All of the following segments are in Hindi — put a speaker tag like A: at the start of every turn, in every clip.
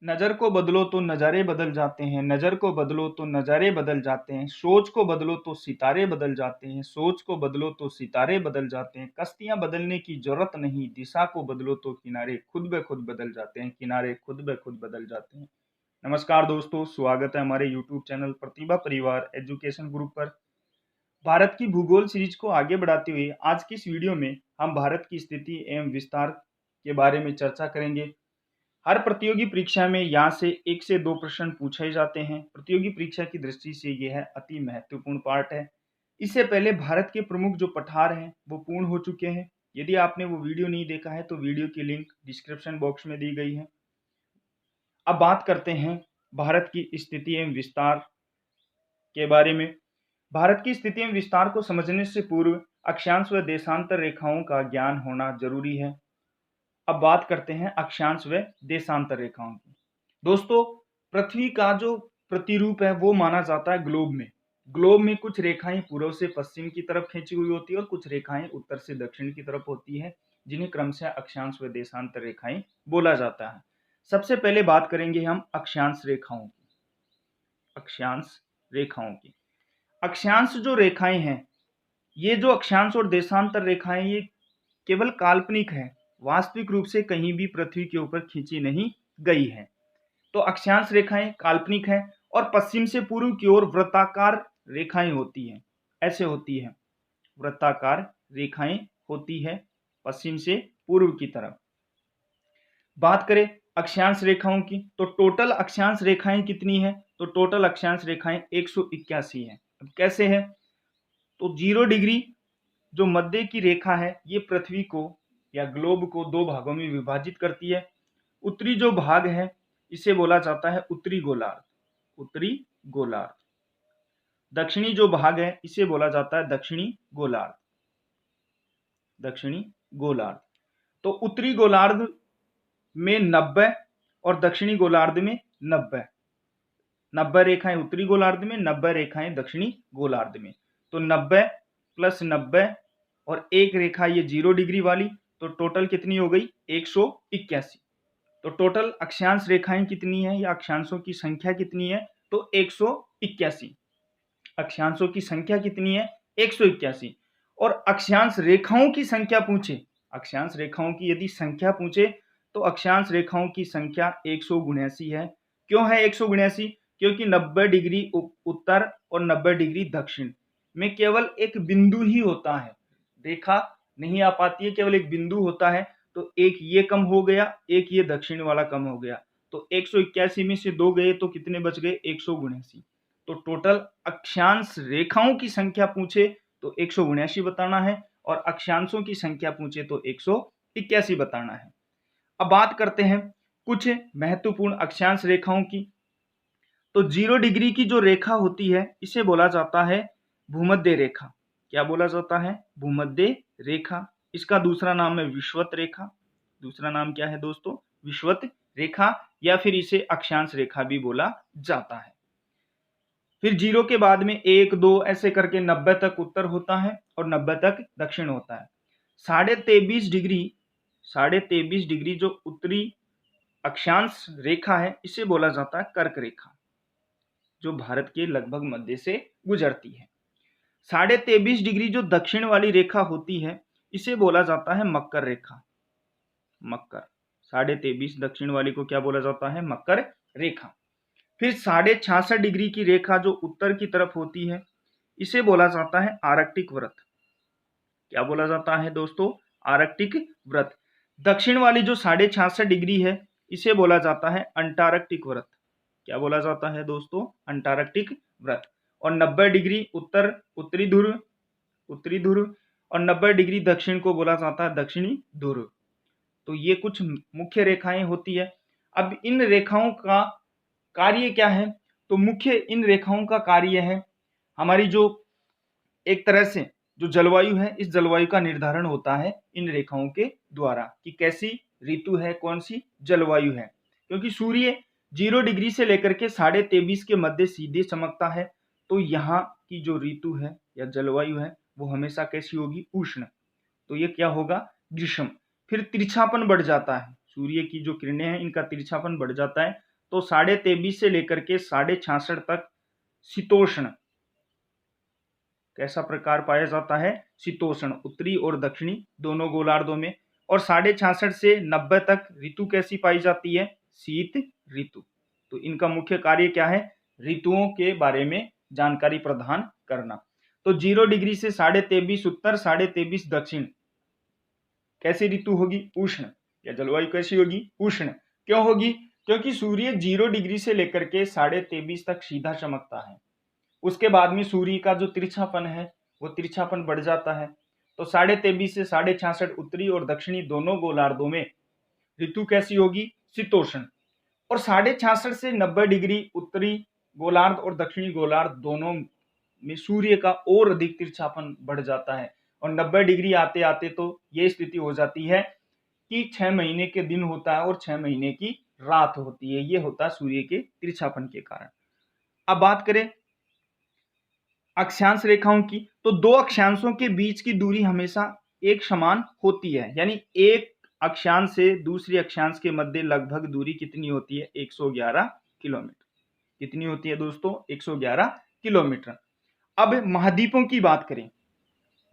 A: नज़र को बदलो तो नज़ारे बदल जाते हैं, नज़र को बदलो तो नज़ारे बदल जाते हैं, सोच को बदलो तो सितारे बदल जाते हैं, सोच को बदलो तो सितारे बदल जाते हैं, कश्तियाँ बदलने की ज़रूरत नहीं, दिशा को बदलो तो किनारे खुद ब खुद बदल जाते हैं, किनारे खुद ब खुद बदल जाते हैं। नमस्कार दोस्तों, स्वागत है हमारे यूट्यूब चैनल प्रतिभा परिवार एजुकेशन ग्रुप पर। भारत की भूगोल सीरीज को आगे बढ़ाते हुए आज की इस वीडियो में हम भारत की स्थिति एवं विस्तार के बारे में चर्चा करेंगे। हर प्रतियोगी परीक्षा में यहाँ से 1 से 2 प्रश्न पूछे जाते हैं। प्रतियोगी परीक्षा की दृष्टि से यह अति महत्वपूर्ण पार्ट है। इससे पहले भारत के प्रमुख जो पठार हैं वो पूर्ण हो चुके हैं। यदि आपने वो वीडियो नहीं देखा है तो वीडियो की लिंक डिस्क्रिप्शन बॉक्स में दी गई है। अब बात करते हैं भारत की स्थिति एवं विस्तार के बारे में। भारत की स्थिति एवं विस्तार को समझने से पूर्व अक्षांश व देशांतर रेखाओं का ज्ञान होना जरूरी है। अब बात करते हैं अक्षांश व देशांतर रेखाओं की। दोस्तों, पृथ्वी का जो प्रतिरूप है वो माना जाता है ग्लोब में। ग्लोब में कुछ रेखाएं पूर्व से पश्चिम की तरफ खींची हुई होती है और कुछ रेखाएं उत्तर से दक्षिण की तरफ होती है, जिन्हें क्रमशः अक्षांश व देशांतर रेखाएं बोला जाता है। सबसे पहले बात करेंगे हम अक्षांश रेखाओं की। अक्षांश रेखाओं की अक्षांश जो रेखाएं हैं, ये जो अक्षांश और देशांतर रेखाएं ये केवल काल्पनिक है, वास्तविक रूप से कहीं भी पृथ्वी के ऊपर खींची नहीं गई है। तो अक्षांश रेखाएं काल्पनिक है और पश्चिम से पूर्व की ओर वृत्ताकार रेखाएं होती हैं। ऐसे होती है, वृत्ताकार रेखाएं होती है पश्चिम से पूर्व की तरफ। बात करें अक्षांश रेखाओं की तो टोटल अक्षांश रेखाएं कितनी है? तो टोटल अक्षांश रेखाएं 181 है। अब कैसे है? तो 0 डिग्री जो मध्य की रेखा है ये पृथ्वी को या ग्लोब को दो भागों में विभाजित करती है। उत्तरी जो भाग है इसे बोला जाता है उत्तरी गोलार्ध, उत्तरी गोलार्ध। दक्षिणी जो भाग है इसे बोला जाता है दक्षिणी गोलार्ध, दक्षिणी गोलार्ध। तो उत्तरी गोलार्ध में 90 और दक्षिणी गोलार्ध में 90, 90 रेखाएं उत्तरी गोलार्ध में, 90 रेखाएं दक्षिणी गोलार्ध में। तो 90 प्लस 90 और एक रेखा ये 0 डिग्री वाली, तो टोटल कितनी हो गई? 181। तो टोटल अक्षांश रेखाएं कितनी है या अक्षांशों की संख्या कितनी है? तो 181। अक्षांशों की संख्या कितनी है? 181। और अक्षांश रेखाओं की संख्या पूछे, अक्षांश रेखाओं की यदि संख्या पूछे तो अक्षांश रेखाओं की संख्या 179 है। क्यों है 179? क्योंकि 90 डिग्री उत्तर और 90 डिग्री दक्षिण में केवल एक बिंदु ही होता है, रेखा नहीं आ पाती है, केवल एक बिंदु होता है। तो एक ये कम हो गया, एक ये दक्षिण वाला कम हो गया, तो 181 में से 2 गए तो कितने बच गए? 179। तो टोटल अक्षांश रेखाओं की संख्या पूछे तो 179 बताना है और अक्षांशों की संख्या पूछे तो 181 बताना है। अब बात करते हैं कुछ महत्वपूर्ण अक्षांश रेखाओं की। तो 0 डिग्री की जो रेखा होती है इसे बोला जाता है भूमध्य रेखा। क्या बोला जाता है? भूमध्य रेखा। इसका दूसरा नाम है विषुवत रेखा। दूसरा नाम क्या है दोस्तों? विषुवत रेखा, या फिर इसे अक्षांश रेखा भी बोला जाता है। फिर 0 के बाद में 1, 2 ऐसे करके 90 तक उत्तर होता है और 90 तक दक्षिण होता है। 23.5 डिग्री, 23.5 डिग्री जो उत्तरी अक्षांश रेखा है इसे बोला जाता है कर्क रेखा, जो भारत के लगभग मध्य से गुजरती है। 23.5 डिग्री जो दक्षिण वाली रेखा होती है इसे बोला जाता है मकर रेखा। मकर 23.5 दक्षिण वाली को क्या बोला जाता है? मकर रेखा। फिर 66.5 डिग्री की रेखा जो उत्तर की तरफ होती है इसे बोला जाता है आर्कटिक व्रत। क्या बोला जाता है दोस्तों? आर्कटिक व्रत। दक्षिण वाली जो 66.5 डिग्री है इसे बोला जाता है अंटार्कटिक व्रत। क्या बोला जाता है दोस्तों? अंटार्कटिक व्रत। और 90 डिग्री उत्तर उत्तरी ध्रुव, उत्तरी ध्रुव, और 90 डिग्री दक्षिण को बोला जाता है दक्षिणी ध्रुव। तो ये कुछ मुख्य रेखाएं होती है। अब इन रेखाओं का कार्य क्या है? तो मुख्य इन रेखाओं का कार्य है हमारी जो एक तरह से जो जलवायु है, इस जलवायु का निर्धारण होता है इन रेखाओं के द्वारा कि कैसी ऋतु है, कौन सी जलवायु है। क्योंकि सूर्य 0 डिग्री से लेकर के 23.5 के मध्य सीधे चमकता है, तो यहाँ की जो ऋतु है या जलवायु है वो हमेशा कैसी होगी? उष्ण। तो ये क्या होगा? ग्रीष्म। फिर तिरछापन बढ़ जाता है, सूर्य की जो किरणें हैं इनका तिरछापन बढ़ जाता है, तो 23.5 से लेकर के 66.5 तक शीतोष्ण कैसा प्रकार पाया जाता है? शीतोष्ण, उत्तरी और दक्षिणी दोनों गोलार्धों में। और 66.5 से 90 तक ऋतु कैसी पाई जाती है? शीत ऋतु। तो इनका मुख्य कार्य क्या है? ऋतुओं के बारे में जानकारी प्रदान करना। तो 0 डिग्री से 23.5 उत्तर, 23.5 दक्षिण कैसी ऋतु होगी? उष्ण। या जलवायु कैसी होगी? उष्ण। क्यों होगी? क्योंकि सूर्य 0 डिग्री से लेकर के 23.5 तक सीधा चमकता है। उसके बाद में सूर्य का जो तिरछापन है वो तिरछापन बढ़ जाता है। तो 23.5 से 66.5 उत्तरी और दक्षिणी दोनों गोलार्धों में ऋतु कैसी होगी? शीतोष्ण। और 66.5 से 90 डिग्री उत्तरी गोलार्ध और दक्षिणी गोलार्ध दोनों में सूर्य का और अधिक तिरछापन बढ़ जाता है। और 90 डिग्री आते आते तो ये स्थिति हो जाती है कि 6 महीने के दिन होता है और 6 महीने की रात होती है। ये होता है सूर्य के तिरछापन के कारण। अब बात करें अक्षांश रेखाओं की, तो दो अक्षांशों के बीच की दूरी हमेशा एक समान होती है। यानी एक अक्षांश से दूसरी अक्षांश के मध्य लगभग दूरी कितनी होती है? 111 किलोमीटर। कितनी होती है दोस्तों? 111 किलोमीटर। अब महाद्वीपों की बात करें,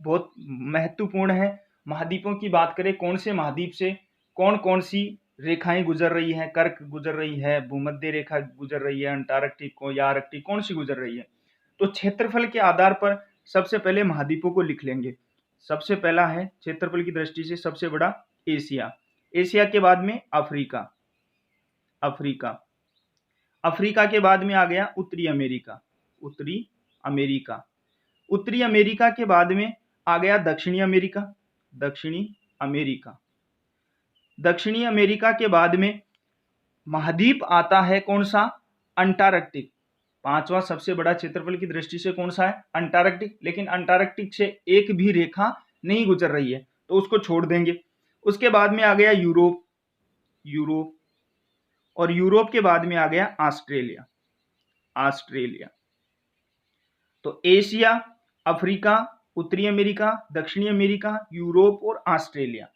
A: बहुत महत्वपूर्ण है। महाद्वीपों की बात करें, कौन से महाद्वीप से कौन कौन सी रेखाएं गुजर रही है? कर्क गुजर रही है, भूमध्य रेखा गुजर रही है, अंटार्कटिक या आर्कटिक कौन सी गुजर रही है? तो क्षेत्रफल के आधार पर सबसे पहले महाद्वीपों को लिख लेंगे। सबसे पहला है क्षेत्रफल की दृष्टि से सबसे बड़ा एशिया। एशिया के बाद में अफ्रीका। अफ्रीका अफ्रीका के बाद में आ गया उत्तरी अमेरिका। उत्तरी अमेरिका उत्तरी अमेरिका के बाद में आ गया दक्षिणी अमेरिका। दक्षिणी अमेरिका दक्षिणी अमेरिका के बाद में महाद्वीप आता है कौन सा? अंटार्कटिक। पांचवा सबसे बड़ा क्षेत्रफल की दृष्टि से कौन सा है? अंटार्कटिक। लेकिन अंटार्कटिक से एक भी रेखा नहीं गुजर रही है तो उसको छोड़ देंगे। उसके बाद में आ गया यूरोप। यूरोप और यूरोप के बाद में आ गया ऑस्ट्रेलिया। ऑस्ट्रेलिया। तो एशिया, अफ्रीका, उत्तरी अमेरिका, दक्षिणी अमेरिका, यूरोप और ऑस्ट्रेलिया,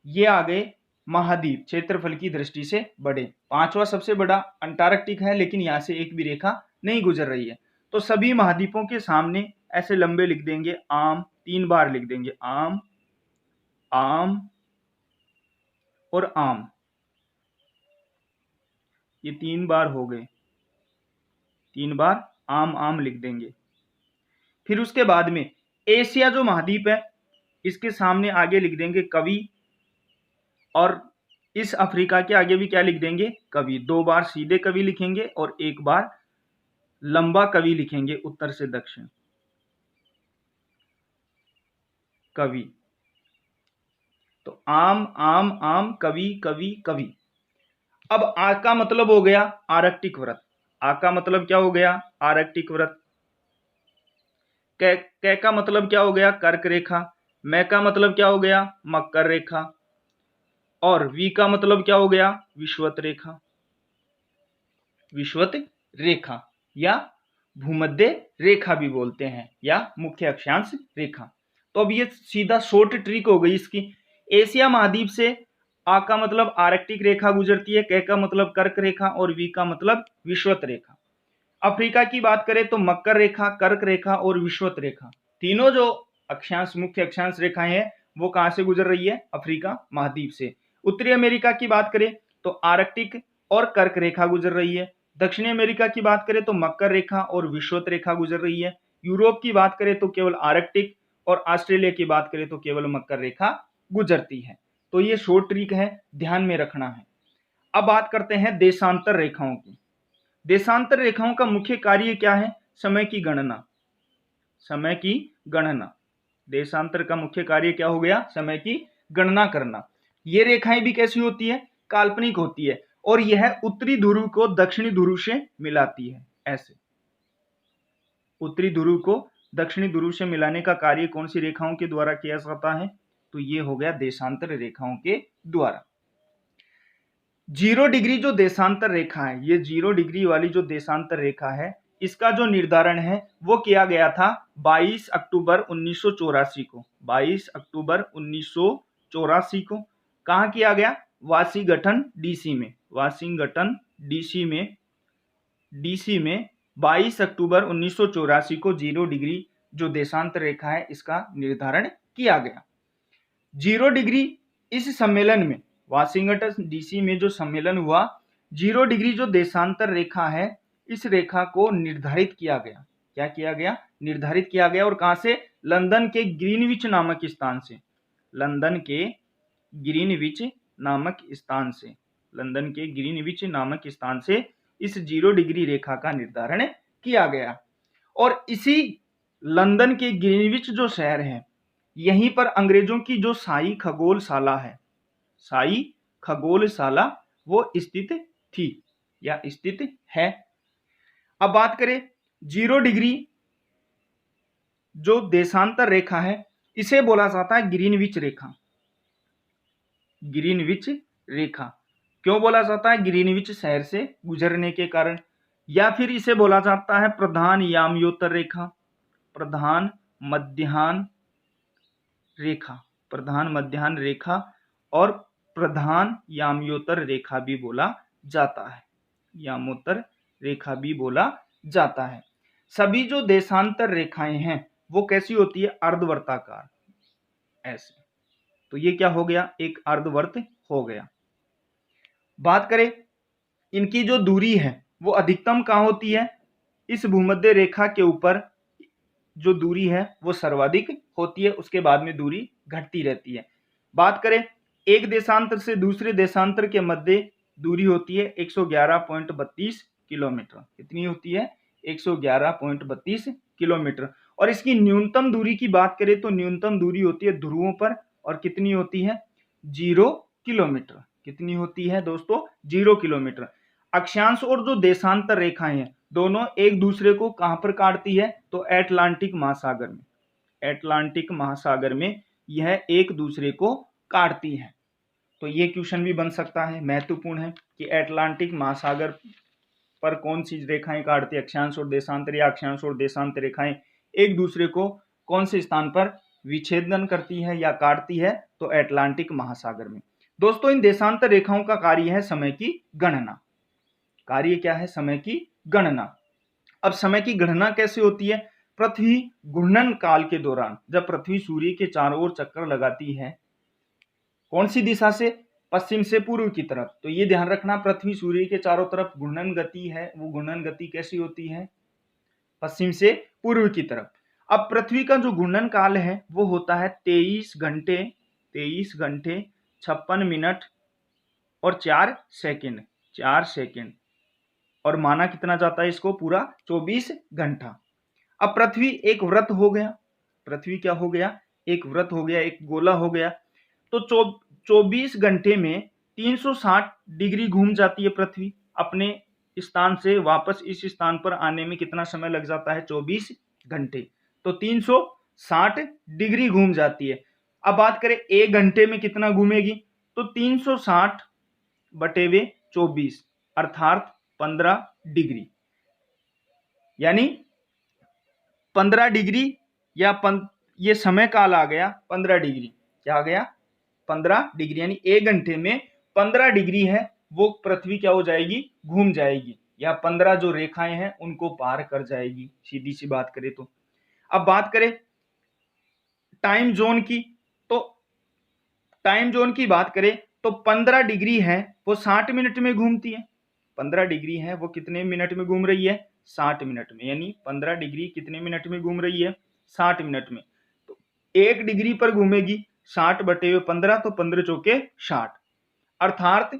A: ये आ गए महाद्वीप क्षेत्रफल की दृष्टि से बड़े। पांचवा सबसे बड़ा अंटार्कटिक है, लेकिन यहां से एक भी रेखा नहीं गुजर रही है। तो सभी महाद्वीपों के सामने ऐसे लंबे लिख देंगे आम, 3 बार लिख देंगे आम, आम और आम। ये 3 बार हो गए, 3 बार आम आम लिख देंगे। फिर उसके बाद में एशिया जो महाद्वीप है इसके सामने आगे लिख देंगे कवि, और इस अफ्रीका के आगे भी क्या लिख देंगे? कवि। 2 बार सीधे कवि लिखेंगे और 1 बार लंबा कवि लिखेंगे उत्तर से दक्षिण। कवि। तो आम आम आम, कवि कवि कवि। अब आ का मतलब हो गया आर्कटिक व्रत। आ का मतलब क्या हो गया? आर्कटिक व्रत। कै का मतलब क्या हो गया? कर्क रेखा। मैं का मतलब क्या हो गया? मकर रेखा। और वी का मतलब क्या हो गया? विषुवत रेखा। विषुवत रेखा या भूमध्य रेखा भी बोलते हैं, या मुख्य अक्षांश रेखा। तो अब ये सीधा शॉर्ट ट्रिक हो गई इसकी। एशिया महाद्वीप से आ का मतलब आर्कटिक रेखा गुजरती है, कै का मतलब कर्क रेखा और वी का मतलब विषुवत रेखा। अफ्रीका की बात करें तो मकर रेखा, कर्क रेखा और विषुवत रेखा, तीनों जो अक्षांश मुख्य अक्षांश रेखाएं हैं वो कहां से गुजर रही है? अफ्रीका महाद्वीप से। उत्तरी अमेरिका की बात करें तो आर्कटिक और कर्क रेखा गुजर रही है। दक्षिणी अमेरिका की बात करें तो मकर रेखा और विषुवत रेखा गुजर रही है। यूरोप की बात करें तो केवल आर्कटिक, और ऑस्ट्रेलिया की बात करें तो केवल मकर रेखा गुजरती है। तो ये शॉर्ट ट्रिक है, ध्यान में रखना है। अब बात करते हैं देशांतर रेखाओं की। देशांतर रेखाओं का मुख्य कार्य क्या है? समय की गणना। समय की गणना। देशांतर का मुख्य कार्य क्या हो गया? समय की गणना करना। ये रेखाएं भी कैसी होती है? काल्पनिक होती है, और यह उत्तरी ध्रुव को दक्षिणी ध्रुव से मिलाती है। ऐसे उत्तरी ध्रुव को दक्षिणी ध्रुव से मिलाने का कार्य कौन सी रेखाओं के द्वारा किया जाता है? तो ये हो गया देशांतर रेखाओं के द्वारा। 0 डिग्री जो देशांतर रेखा है, ये 0 डिग्री वाली जो देशांतर रेखा है, इसका जो निर्धारण है वो किया गया था 22 अक्टूबर 1984 को। 22 अक्टूबर 1984 को कहाँ किया गया? वाशिंगटन डीसी में। वाशिंगटन डीसी में 22 अक्टूबर 1984 को 0 डिग्री जो देशांतर रेखा है इसका निर्धारण किया गया। 0 डिग्री इस सम्मेलन में, वाशिंगटन डीसी में जो सम्मेलन हुआ, 0 डिग्री जो देशांतर रेखा है इस रेखा को निर्धारित किया गया। क्या किया गया? निर्धारित किया गया। और कहां से? लंदन के ग्रीनविच नामक स्थान से। लंदन के ग्रीनविच नामक स्थान से, लंदन के ग्रीनविच नामक स्थान से इस 0 डिग्री रेखा का निर्धारण किया गया। और इसी लंदन के ग्रीनविच जो शहर है, यहीं पर अंग्रेजों की जो शाही खगोलशाला है, शाही खगोलशाला, वो स्थित थी या स्थित है। अब बात करें 0 डिग्री जो देशांतर रेखा है इसे बोला जाता है ग्रीनविच रेखा। ग्रीनविच रेखा क्यों बोला जाता है? ग्रीनविच शहर से गुजरने के कारण। या फिर इसे बोला जाता है प्रधान याम्योत्तर रेखा, प्रधान मध्याह्न रेखा, प्रधान मध्याह्न रेखा और प्रधान याम्योत्तर रेखा भी बोला जाता है, यामोत्तर रेखा भी बोला जाता है। सभी जो देशांतर रेखाएं हैं वो कैसी होती है? अर्धवर्ताकार, ऐसे। तो ये क्या हो गया? एक अर्धवर्त हो गया। बात करें इनकी जो दूरी है वो अधिकतम कहां होती है? इस भूमध्य रेखा के ऊपर जो दूरी है वो सर्वाधिक होती है, उसके बाद में दूरी घटती रहती है। बात करें एक देशांतर से दूसरे देशांतर के मध्य दूरी होती है 111.32 किलोमीटर। कितनी होती है? 111.32 किलोमीटर। और इसकी न्यूनतम दूरी की बात करें तो न्यूनतम दूरी होती है ध्रुवों पर, और कितनी होती है? 0 किलोमीटर। कितनी होती है दोस्तों? 0 किलोमीटर। अक्षांश और जो देशांतर रेखाएं हैं दोनों एक दूसरे को कहां पर काटती है? तो अटलांटिक महासागर में। अटलांटिक महासागर में यह एक दूसरे को काटती है। तो ये क्वेश्चन भी बन सकता है, महत्वपूर्ण है कि अटलांटिक महासागर पर कौन सी रेखाएं काटती है? अक्षांश और देशांतर, या अक्षांश और देशांतर रेखाएं एक दूसरे को कौन से स्थान पर विच्छेदन करती है या काटती है? तो अटलांटिक महासागर में। दोस्तों इन देशांतर रेखाओं का कार्य है समय की गणना। कार्य क्या है? समय की गणना। अब समय की गणना कैसे होती है? पृथ्वी घूर्णन काल के दौरान जब पृथ्वी सूर्य के चारों ओर चक्कर लगाती है, कौन सी दिशा से? पश्चिम से पूर्व की तरफ। तो ये ध्यान रखना, पृथ्वी सूर्य के चारों तरफ घूर्णन गति है, वो घूर्णन गति कैसी होती है? पश्चिम से पूर्व की तरफ। अब पृथ्वी का जो घूर्णन काल है वो होता है 23 घंटे 56 मिनट और 4 सेकेंड, 4 सेकेंड। और माना कितना जाता है इसको? पूरा 24 घंटा। अब पृथ्वी एक वृत्त हो गया। पृथ्वी क्या हो गया? एक वृत्त हो गया, एक गोला हो गया। तो 24 घंटे में 360 डिग्री घूम जाती है पृथ्वी। अपने स्थान से वापस इस स्थान पर आने में कितना समय लग जाता है? 24 घंटे। तो 360 डिग्री घूम जाती है। अब बात करें 1 घंटे में कितना घूमेगी? तो 360 बटे 24 अर्थात 15 डिग्री, यानी 15 डिग्री या ये समय काल आ गया 15 डिग्री। क्या आ गया? 15 डिग्री, यानी 1 घंटे में 15 डिग्री है वो पृथ्वी क्या हो जाएगी? घूम जाएगी, या 15 जो रेखाएं हैं उनको पार कर जाएगी, सीधी सी बात करें तो। अब बात करें टाइम जोन की, तो टाइम जोन की बात करें तो 15 डिग्री है वो 60 मिनट में घूमती है। 15 डिग्री है वो कितने मिनट में घूम रही है? 60 मिनट में। यानी 15 डिग्री कितने मिनट में घूम रही है? 60 मिनट में। तो 1 डिग्री पर घूमेगी 60 बटे 15, तो 15 चौके 60। अर्थात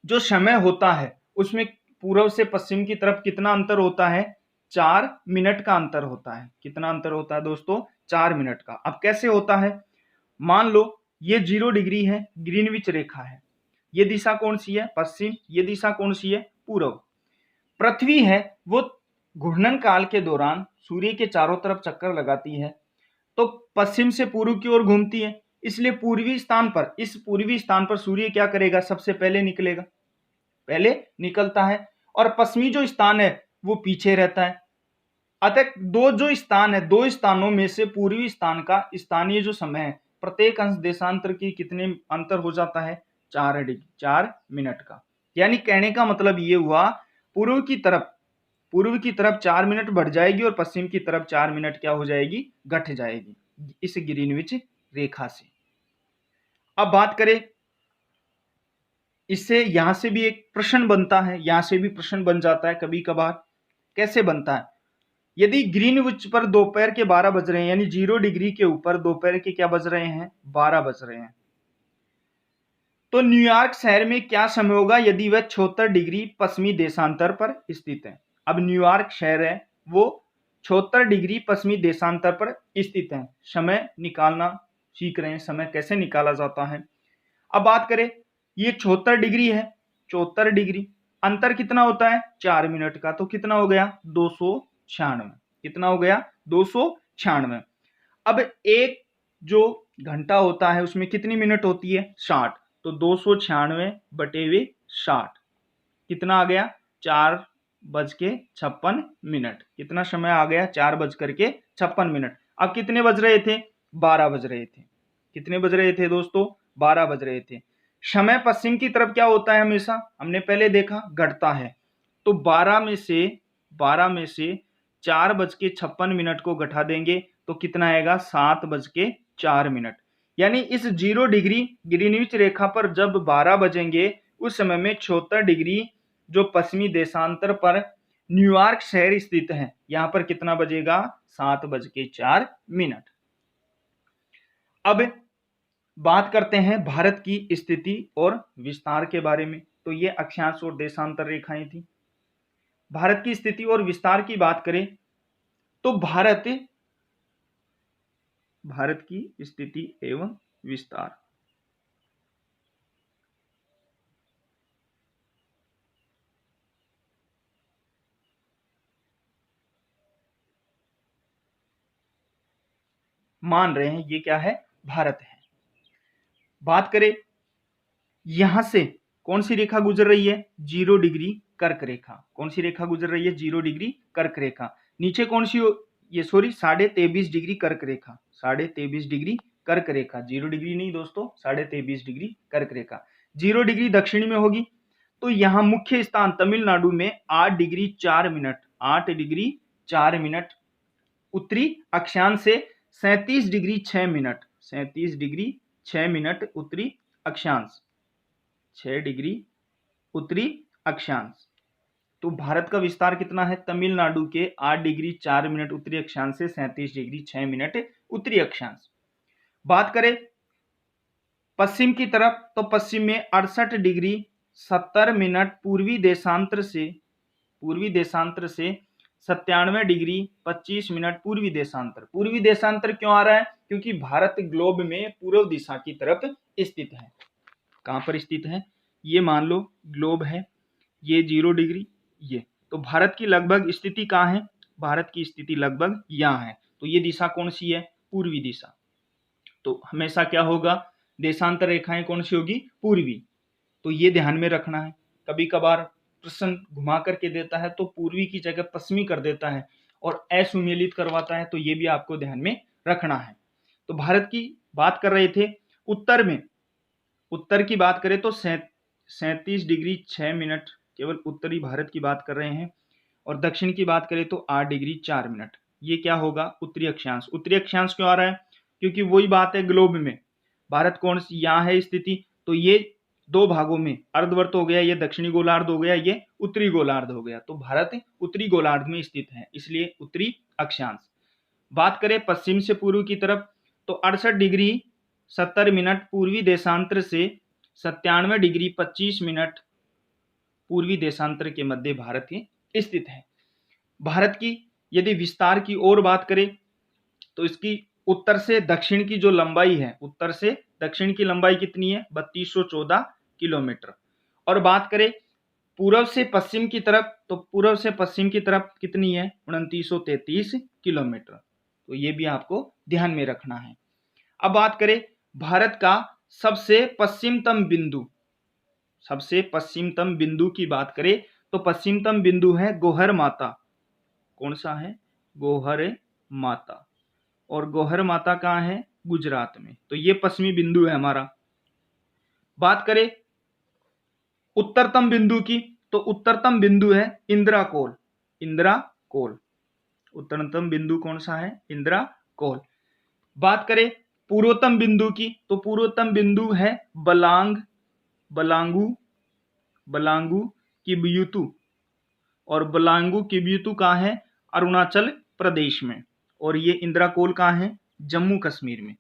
A: जो समय होता है उसमें पूर्व से पश्चिम की तरफ कितना अंतर होता है? 4 मिनट का अंतर होता है। कितना अंतर होता है दोस्तों? 4 मिनट का। अब कैसे होता है? मान लो ये 0 डिग्री है, ग्रीनविच रेखा है। ये दिशा कौन सी है? पश्चिम। ये दिशा कौन सी है? पूर्व। पृथ्वी है वो घूर्णन काल के दौरान सूर्य के चारों तरफ चक्कर लगाती है, तो पश्चिम से पूर्व की ओर घूमती है। इसलिए पूर्वी स्थान पर, इस पूर्वी स्थान पर सूर्य क्या करेगा? सबसे पहले निकलेगा, पहले निकलता है, और पश्चिमी जो स्थान है वो पीछे रहता है। अतः दो जो स्थान है, 2 स्थानों में से पूर्वी स्थान का स्थानीय जो समय है प्रत्येक अंश देशांतर की कितने अंतर हो जाता है? 4 मिनट का। यानी कहने का मतलब ये हुआ पूर्व की तरफ 4 मिनट बढ़ जाएगी और पश्चिम की तरफ 4 मिनट क्या हो जाएगी, घट जाएगी इस ग्रीनविच रेखा से। अब बात करें, इससे यहां से भी एक प्रश्न बनता है, यहां से भी प्रश्न बन जाता है कभी कभार। कैसे बनता है? यदि ग्रीनविच पर दोपहर के 12 बज रहे हैं, यानी 0 डिग्री के ऊपर दोपहर के क्या बज रहे हैं, 12 बज रहे हैं, तो न्यूयॉर्क शहर में क्या समय होगा यदि वह 76 डिग्री पश्चिमी देशांतर पर स्थित है। अब न्यूयॉर्क शहर है वो 76 डिग्री पश्चिमी देशांतर पर स्थित है। समय निकालना सीख रहे हैं, समय कैसे निकाला जाता है। अब बात करें, ये 76 डिग्री है, 74 डिग्री, अंतर कितना होता है, 4 मिनट का, तो कितना हो गया, 296। कितना हो गया, 296। अब एक जो घंटा होता है उसमें कितनी मिनट होती है, 60, तो 296/60 कितना आ गया, 4:56। कितना समय आ गया, 4:56। अब कितने बज रहे थे, 12 बज रहे थे। कितने बज रहे थे दोस्तों, 12 बज रहे थे। समय पश्चिम की तरफ क्या होता है हमेशा, हमने पहले देखा, घटता है। तो 12 में से 4:56 को घटा देंगे तो कितना आएगा, 7:04। यानी इस 0 डिग्री ग्रीनविच रेखा पर जब 12 बजेंगे उस समय में 76 डिग्री जो पश्चिमी देशांतर पर न्यूयॉर्क शहर स्थित है, यहां पर कितना बजेगा, 7:04। अब बात करते हैं भारत की स्थिति और विस्तार के बारे में। तो ये अक्षांश और देशांतर रेखाएं थी। भारत की स्थिति और विस्तार की बात करें तो भारत की स्थिति एवं विस्तार, मान रहे हैं ये क्या है, भारत है। बात करें, यहां से कौन सी रेखा गुजर रही है, 0 डिग्री कर्क रेखा। कौन सी रेखा गुजर रही है, 0 डिग्री कर्क रेखा। नीचे कौन सी, ये सॉरी 23.5 डिग्री कर्क रेखा, 23.5 डिग्री कर्क रेखा, 0 डिग्री नहीं दोस्तों, 23.5 डिग्री कर्क रेखा 0 डिग्री दक्षिण में होगी। तो यहाँ मुख्य स्थान तमिलनाडु में 8 डिग्री 4 मिनट, 8 डिग्री 4 मिनट उत्तरी अक्षांश से 37 डिग्री 6 मिनट, 37 डिग्री 6 मिनट उत्तरी अक्षांश, 6 डिग्री उत्तरी अक्षांश। तो भारत का विस्तार कितना है, तमिलनाडु के 8 डिग्री 4 मिनट उत्तरी अक्षांश से 37 डिग्री 6 मिनट उत्तरी अक्षांश। बात करें पश्चिम की तरफ, तो पश्चिम में 68 डिग्री 70 मिनट पूर्वी देशांतर से 97 डिग्री 25 मिनट पूर्वी देशांतर। पूर्वी देशांतर क्यों आ रहा है, क्योंकि भारत ग्लोब में पूर्व दिशा की तरफ स्थित है। कहां पर स्थित है, ये मान लो ग्लोब है, ये 0 डिग्री, ये तो भारत की लगभग स्थिति कहाँ है, भारत की स्थिति लगभग यहाँ है। तो ये दिशा कौन सी है, पूर्वी दिशा। तो हमेशा क्या होगा, देशांतर रेखाएं कौन सी होगी, पूर्वी। तो ये ध्यान में रखना है। कभी कभार प्रश्न घुमा करके देता है तो पूर्वी की जगह पश्चिमी कर देता है और असुमेलित करवाता है, तो ये भी आपको ध्यान में रखना है। तो भारत की बात कर रहे थे, उत्तर में, उत्तर की बात करें तो 37 डिग्री 6 मिनट केवल उत्तरी भारत की बात कर रहे हैं, और दक्षिण की बात करें तो 8 डिग्री 4 मिनट। ये क्या होगा, उत्तरी अक्षांश। उत्तरी अक्षांश क्यों आ रहा है, क्योंकि वही बात है, ग्लोब में भारत कौन सी यहाँ है स्थिति, तो ये दो भागों में अर्धवर्त हो गया, ये दक्षिणी गोलार्ध हो गया, ये उत्तरी गोलार्ध हो गया। तो भारत उत्तरी गोलार्ध में स्थित है, इसलिए उत्तरी अक्षांश। बात करें पश्चिम से पूर्व की तरफ, तो 68 डिग्री 70 मिनट पूर्वी देशांतर से 97 डिग्री 25 मिनट पूर्वी देशांतर के मध्य भारत स्थित है। भारत की यदि विस्तार की ओर बात करें तो इसकी उत्तर से दक्षिण की जो लंबाई है, उत्तर से दक्षिण की लंबाई कितनी है, 3214 किलोमीटर। और बात करें पूर्व से पश्चिम की तरफ, तो पूर्व से पश्चिम की तरफ कितनी है, 2933 किलोमीटर। तो ये भी आपको ध्यान में रखना है। अब बात करें भारत का सबसे पश्चिमतम बिंदु, सबसे पश्चिमतम बिंदु की बात करें तो पश्चिमतम बिंदु है गोहर माता। कौन सा है, गोहर माता। और गोहर माता कहाँ है, गुजरात में। तो ये पश्चिमी बिंदु है हमारा। बात करें उत्तरतम बिंदु की, तो उत्तरतम बिंदु है इंदिरा कोल, इंदिरा कोल। उत्तरतम बिंदु कौन सा है? इंदिरा कोल। बात करें पूर्वोत्तम बिंदु की, तो पूर्वोत्तम बिंदु है बलांग, बलांगू, बलांगू किब्यूतु, और बलांगू किब्यूतु कहाँ है? अरुणाचल प्रदेश में। और ये इंदिरा कोल कहाँ है? जम्मू कश्मीर में।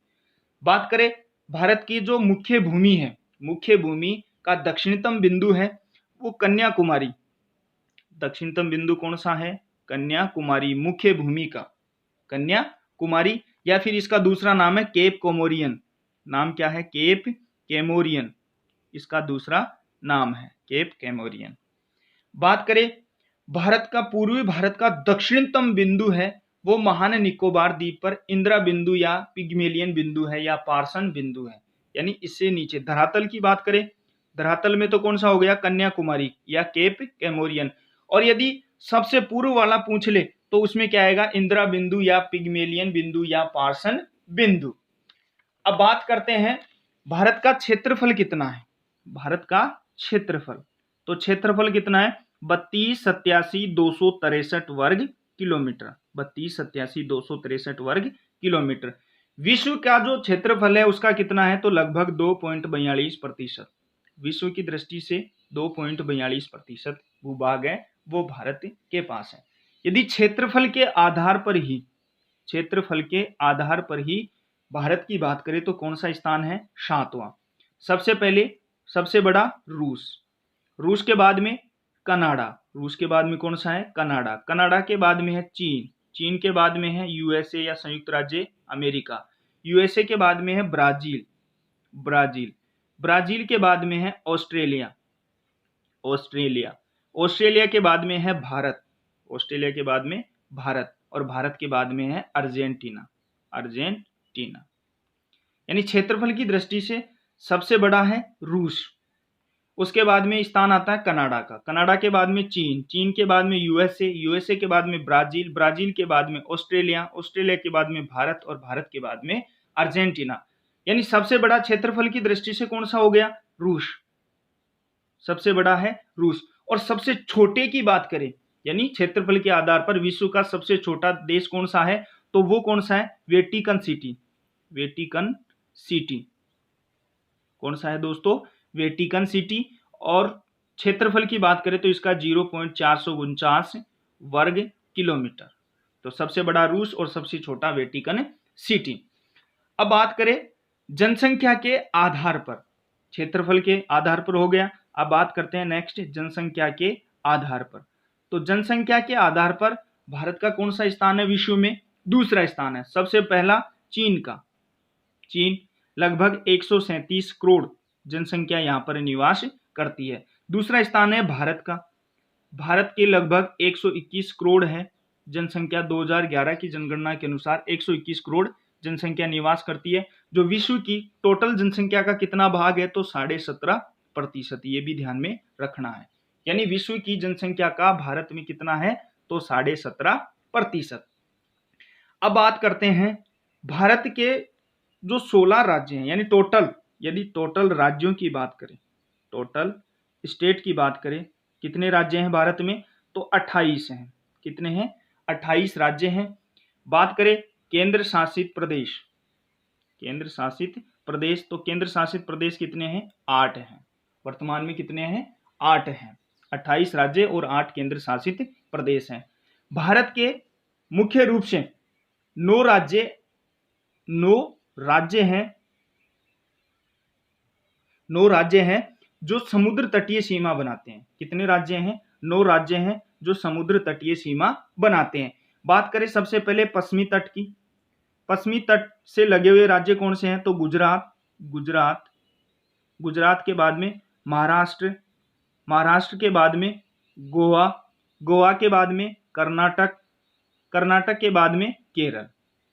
A: बात करें भारत की जो मुख्य भूमि है, मुख्य भूमि का दक्षिणतम बिंदु है वो कन्याकुमारी। दक्षिणतम बिंदु कौन सा है? कन्याकुमारी, मुख्य भूमि का कन्याकुमारी, या फिर इसका दूसरा नाम है केप कोमोरियन। नाम क्या है? केप कैमोरियन, इसका दूसरा नाम है केप कैमोरियन। बात करें भारत का पूर्वी भारत का दक्षिणतम बिंदु है वो महान निकोबार द्वीप पर इंदिरा बिंदु या पिग्मेलियन बिंदु है या पार्सन बिंदु है, यानी इससे नीचे। धरातल की बात करें, धरातल में तो कौन सा हो गया? कन्याकुमारी या केप कैमोरियन। और यदि सबसे पूर्व वाला पूछ ले तो उसमें क्या आएगा? इंदिरा बिंदु या पिग्मेलियन बिंदु या पार्सन बिंदु। अब बात करते हैं भारत का क्षेत्रफल कितना है? भारत का क्षेत्रफल, तो क्षेत्रफल कितना है? 32,87,263 वर्ग किलोमीटर, 32,87,263 वर्ग किलोमीटर। विश्व का जो क्षेत्रफल है उसका कितना है? तो लगभग 2.42%। विश्व की दृष्टि से 2.42% भूभाग है वो भारत के पास है। यदि क्षेत्रफल के आधार पर ही, क्षेत्रफल के आधार पर ही भारत की बात करें तो कौन सा स्थान है? 7वां। सबसे पहले सबसे बड़ा रूस, रूस के बाद में कनाडा, रूस के बाद में कौन सा है? कनाडा। कनाडा के बाद में है चीन, चीन के बाद में है यूएसए या संयुक्त राज्य अमेरिका, यूएसए के बाद में है ब्राजील, ब्राजील, ब्राजील के बाद में है ऑस्ट्रेलिया, ऑस्ट्रेलिया, ऑस्ट्रेलिया के बाद में है भारत, ऑस्ट्रेलिया के बाद में भारत, और भारत के बाद में है अर्जेंटीना, अर्जेंटीना। यानी क्षेत्रफल की दृष्टि से सबसे बड़ा है रूस, उसके बाद में स्थान आता है कनाडा का, कनाडा के बाद में चीन, चीन के बाद में यूएसए, यूएसए के बाद में ब्राजील, ब्राजील के बाद में ऑस्ट्रेलिया, ऑस्ट्रेलिया के बाद में भारत, और भारत के बाद में अर्जेंटीना। यानी सबसे बड़ा क्षेत्रफल की दृष्टि से कौन सा हो गया? रूस, सबसे बड़ा है रूस। और सबसे छोटे की बात करें, यानी क्षेत्रफल के आधार पर विश्व का सबसे छोटा देश कौन सा है? तो वो कौन सा है? Vatican city, Vatican city. कौन सा है दोस्तों? Vatican city. और क्षेत्रफल की बात करें तो इसका 0.449 वर्ग किलोमीटर। तो सबसे बड़ा रूस और सबसे छोटा वेटिकन सिटी। अब बात करें जनसंख्या के आधार पर, क्षेत्रफल के आधार पर हो गया। अब बात करते हैं नेक्स्ट जनसंख्या के आधार पर। तो जनसंख्या के आधार पर भारत का कौन सा स्थान है विश्व में? दूसरा स्थान है। सबसे पहला चीन का, चीन लगभग 137 करोड़ जनसंख्या यहाँ पर निवास करती है। दूसरा स्थान है भारत का, भारत के लगभग 121 करोड़ है जनसंख्या। 2011 की जनगणना के अनुसार 121 करोड़ जनसंख्या निवास करती है। जो विश्व की टोटल जनसंख्या का कितना भाग है? तो 17.5%। ये भी ध्यान में रखना है। यानी विश्व की जनसंख्या का भारत में कितना है? तो 17.5%। अब बात करते हैं भारत के जो 16 राज्य हैं, यानी टोटल, यदि टोटल राज्यों की बात करें, टोटल स्टेट की बात करें, कितने राज्य हैं भारत में? तो 28 हैं। कितने हैं? 28 राज्य हैं। बात करें केंद्र शासित प्रदेश, केंद्र शासित प्रदेश, तो केंद्र शासित प्रदेश कितने हैं? 8 हैं। वर्तमान में कितने हैं? 8 हैं। 28 राज्य और 8 केंद्र शासित प्रदेश हैं। भारत के मुख्य रूप से 9 राज्य हैं जो समुद्र तटीय सीमा बनाते हैं। कितने राज्य हैं? 9 राज्य हैं जो समुद्र तटीय सीमा बनाते हैं। बात करें सबसे पहले पश्चिमी तट की, पश्चिमी तट से लगे हुए राज्य कौन से हैं? तो गुजरात, गुजरात, गुजरात के बाद में महाराष्ट्र, महाराष्ट्र के बाद में गोवा, गोवा के बाद में कर्नाटक, कर्नाटक के बाद में केरल।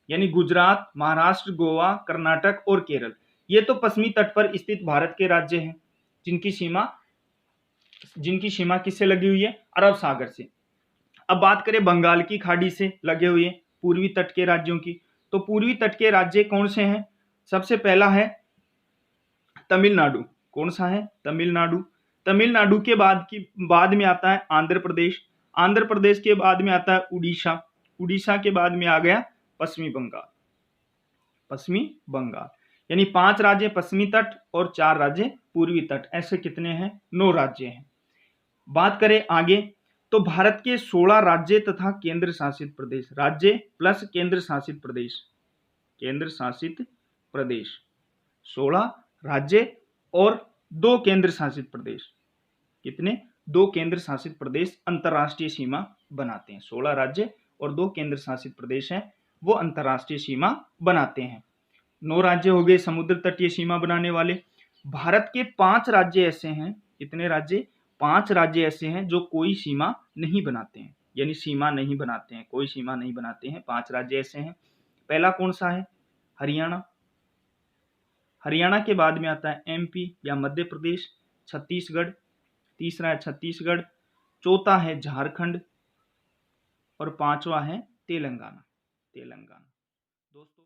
A: यानी गुजरात, महाराष्ट्र, गोवा, कर्नाटक और केरल, ये तो पश्चिमी तट पर स्थित भारत के राज्य हैं जिनकी सीमा किससे लगी हुई है? अरब सागर से। अब बात करें बंगाल की खाड़ी से लगे हुए पूर्वी तट के राज्यों की, तो पूर्वी तट के राज्य कौन से हैं? सबसे पहला है तमिलनाडु। कौन सा है? तमिलनाडु। तमिलनाडु के बाद में आता है आंध्र प्रदेश, आंध्र प्रदेश के बाद में आता है उड़ीसा, उड़ीसा के बाद में आ गया पश्चिमी बंगाल, पश्चिमी बंगाल। यानी 5 राज्य पश्चिमी तट और 4 राज्य पूर्वी तट, ऐसे कितने हैं? 9 राज्य हैं। बात करें आगे तो भारत के 16 राज्य तथा केंद्र शासित प्रदेश, राज्य प्लस केंद्र शासित प्रदेश, केंद्र शासित प्रदेश 16 राज्य और 2 केंद्र शासित प्रदेश, कितने? 2 केंद्र शासित प्रदेश अंतर्राष्ट्रीय सीमा बनाते हैं। 16 राज्य और 2 केंद्र शासित प्रदेश हैं, वो अंतर्राष्ट्रीय सीमा बनाते हैं। 9 राज्य हो गए समुद्र तटीय सीमा बनाने वाले। भारत के 5 राज्य ऐसे हैं, कितने राज्य? 5 राज्य ऐसे हैं जो कोई सीमा नहीं बनाते हैं, यानी सीमा नहीं बनाते हैं, कोई सीमा नहीं बनाते हैं। 5 राज्य ऐसे हैं। पहला कौन सा है? हरियाणा, हरियाणा के बाद में आता है एमपी या मध्य प्रदेश, छत्तीसगढ़, तीसरा है छत्तीसगढ़, चौथा है झारखंड और 5वां है तेलंगाना, तेलंगाना। दोस्तों